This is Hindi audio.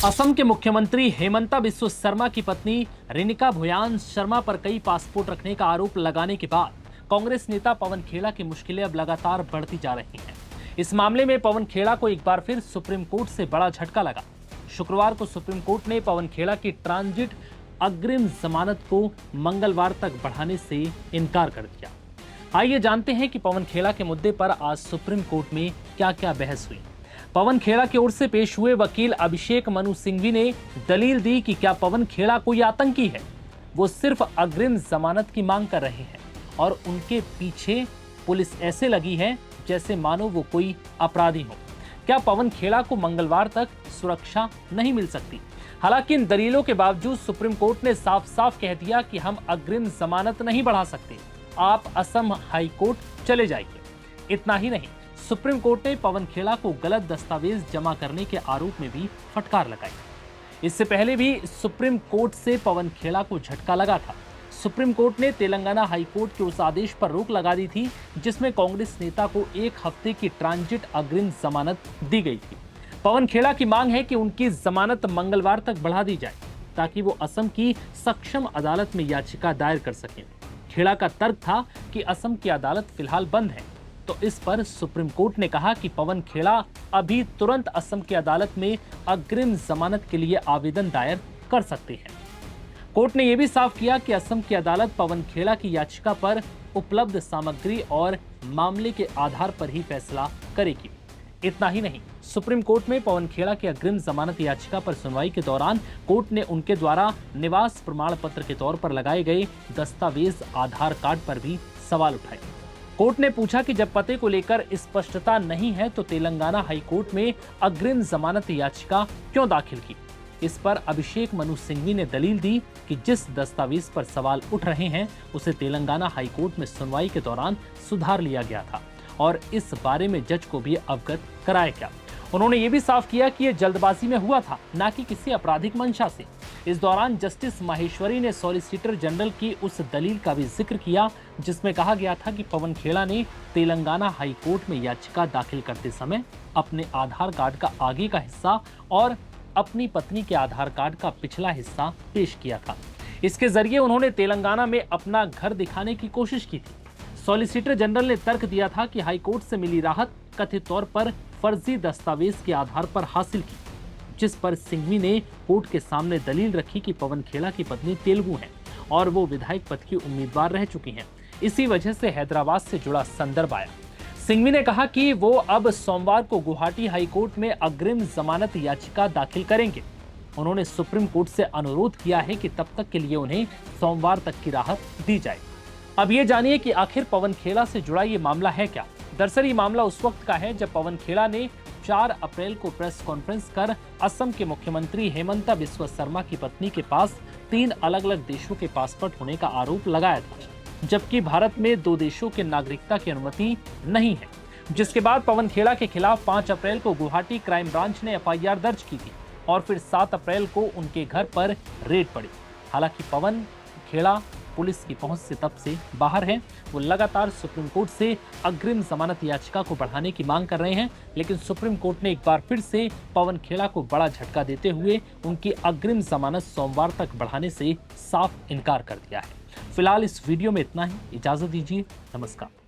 असम के मुख्यमंत्री हेमंता बिस्वा शर्मा की पत्नी रेणुका भुयान शर्मा पर कई पासपोर्ट रखने का आरोप लगाने के बाद कांग्रेस नेता पवन खेड़ा की मुश्किलें अब लगातार बढ़ती जा रही हैं। इस मामले में पवन खेड़ा को एक बार फिर सुप्रीम कोर्ट से बड़ा झटका लगा। शुक्रवार को सुप्रीम कोर्ट ने पवन खेड़ा की ट्रांजिट अग्रिम जमानत को मंगलवार तक बढ़ाने से इनकार कर दिया। आइए जानते हैं कि पवन खेड़ा के मुद्दे पर आज सुप्रीम कोर्ट में क्या क्या बहस हुई। पवन खेड़ा की ओर से पेश हुए वकील अभिषेक मनु सिंघवी ने दलील दी कि क्या पवन खेड़ा कोई आतंकी है। वो सिर्फ अग्रिम जमानत की मांग कर रहे हैं और उनके पीछे पुलिस ऐसे लगी है जैसे मानो वो कोई अपराधी हो। क्या पवन खेड़ा को मंगलवार तक सुरक्षा नहीं मिल सकती? हालांकि इन दलीलों के बावजूद सुप्रीम कोर्ट ने साफ साफ कह दिया कि हम अग्रिम जमानत नहीं बढ़ा सकते, आप असम हाई कोर्ट चले जाइए। इतना ही नहीं, सुप्रीम कोर्ट ने पवन खेड़ा को गलत दस्तावेज जमा करने के आरोप में भी फटकार लगाई। इससे पहले भी सुप्रीम कोर्ट से पवन खेड़ा को झटका लगा था। सुप्रीम कोर्ट ने तेलंगाना हाई कोर्ट के उस आदेश पर रोक लगा दी थी जिसमें कांग्रेस नेता को 1 हफ्ते की ट्रांजिट अग्रिम जमानत दी गई थी। पवन खेड़ा की मांग है कि उनकी जमानत मंगलवार तक बढ़ा दी जाए ताकि वो असम की सक्षम अदालत में याचिका दायर कर सकें। खेड़ा का तर्क था कि असम की अदालत फिलहाल बंद है, तो इस पर सुप्रीम कोर्ट ने कहा कि पवन खेड़ा अभी तुरंत असम की अदालत में अग्रिम जमानत के लिए आवेदन दायर कर सकते हैं। कोर्ट ने यह भी साफ किया कि असम की अदालत पवन खेड़ा की याचिका पर उपलब्ध सामग्री और मामले के आधार पर ही फैसला करेगी। इतना ही नहीं, सुप्रीम कोर्ट में पवन खेड़ा की अग्रिम जमानत याचिका पर सुनवाई के दौरान कोर्ट ने उनके द्वारा निवास प्रमाण पत्र के तौर पर लगाए गए दस्तावेज आधार कार्ड पर भी सवाल उठाए। कोर्ट ने पूछा कि जब पते को लेकर स्पष्टता नहीं है तो तेलंगाना हाई कोर्ट में अग्रिम जमानत याचिका क्यों दाखिल की। इस पर अभिषेक मनु सिंघवी ने दलील दी कि जिस दस्तावेज पर सवाल उठ रहे हैं उसे तेलंगाना हाई कोर्ट में सुनवाई के दौरान सुधार लिया गया था और इस बारे में जज को भी अवगत कराया गया। उन्होंने ये भी साफ किया कि यह जल्दबाजी में हुआ था, न कि किसी आपराधिक मंशा से। इस दौरान जस्टिस माहेश्वरी ने सॉलिसिटर जनरल की उस दलील का भी जिक्र किया जिसमें कहा गया था कि पवन खेड़ा ने तेलंगाना हाई कोर्ट में याचिका दाखिल करते समय अपने आधार कार्ड का आगे का हिस्सा और अपनी पत्नी के आधार कार्ड का पिछला हिस्सा पेश किया था। इसके जरिए उन्होंने तेलंगाना में अपना घर दिखाने की कोशिश की थी। सॉलिसिटर जनरल ने तर्क दिया था कि हाई कोर्ट से मिली राहत कथित तौर पर फर्जी दस्तावेज के आधार पर हासिल की, जिस पर सिंघवी ने कोर्ट के सामने दलील रखी कि पवन खेड़ा की पत्नी तेलुगु हैं और वो विधायक पद की उम्मीदवार रह चुकी हैं। इसी वजह से हैदराबाद से जुड़ा संदर्भ आया। सिंघवी ने कहा कि वो अब सोमवार को गुवाहाटी हाई कोर्ट में अग्रिम जमानत याचिका दाखिल करेंगे। उन्होंने सुप्रीम कोर्ट से अनुरोध किया है कि तब तक के लिए उन्हें सोमवार तक की राहत दी जाए। अब ये जानिए कि आखिर पवन खेड़ा से जुड़ा ये मामला है क्या। दरअसल ये मामला उस वक्त का है जब पवन खेड़ा ने 4 अप्रैल को प्रेस कॉन्फ्रेंस कर असम के मुख्यमंत्री हेमंता बिस्वा शर्मा की पत्नी के पास 3 अलग-अलग देशों के पासपोर्ट होने का आरोप लगाया था, जबकि भारत में 2 देशों के नागरिकता की अनुमति नहीं है। जिसके बाद पवन खेड़ा के खिलाफ 5 अप्रैल को गुवाहाटी क्राइम ब्रांच ने FIR दर्ज की थी और फिर 7 अप्रैल को उनके घर पर रेड पड़ी। हालांकि पवन खेड़ा पुलिस की पहुंच से तब से बाहर है। वो लगातार सुप्रीम कोर्ट से अग्रिम जमानत याचिका को बढ़ाने की मांग कर रहे हैं, लेकिन सुप्रीम कोर्ट ने एक बार फिर से पवन खेड़ा को बड़ा झटका देते हुए उनकी अग्रिम जमानत सोमवार तक बढ़ाने से साफ इनकार कर दिया है। फिलहाल इस वीडियो में इतना ही। इजाजत दीजिए। नमस्कार।